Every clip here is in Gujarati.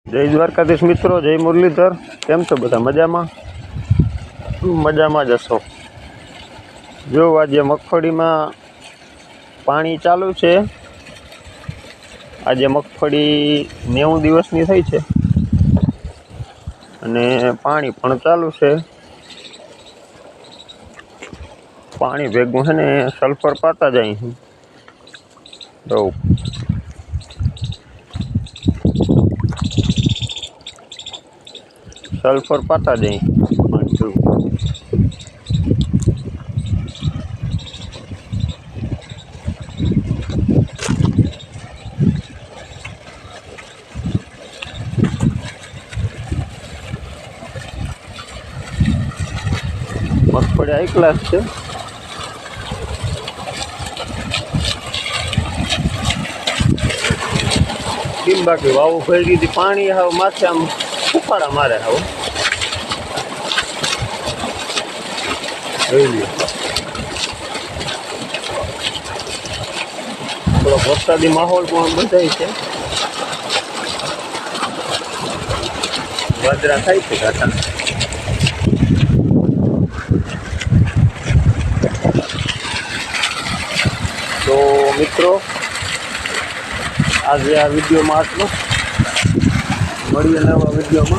જય દ્વારકાધીશ મિત્રો, જય મુરલીધર। કેમ છો બધા? મજામાં જ હશો। જો આજે મગફળીમાં પાણી ચાલુ છે। આજે મગફળી 90 દિવસની થઈ છે અને પાણી પણ ચાલુ છે। પાણી ભેગું છે ને સલ્ફર પાતા જાય છે। सल्फर पाता जाए मगफड़ी हाई क्लास है। बाकी वाव फैली थी पानी हाव माथे आम उफाड़ा मारे हाव थोड़ा वरसादी माहौल बधाई है। वादरा थाय छे घाटा। तो मित्रों आज आ वीडियो में आटलू। મળીએ નવા વિડીયોમાં।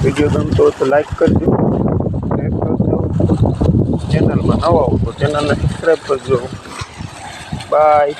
વિડીયો ગમતો હોય તો લાઈક કરજો, શેર કરજો, ચેનલમાં નવા હો તો ચેનલને સબસ્ક્રાઈબ કરજો। બાય।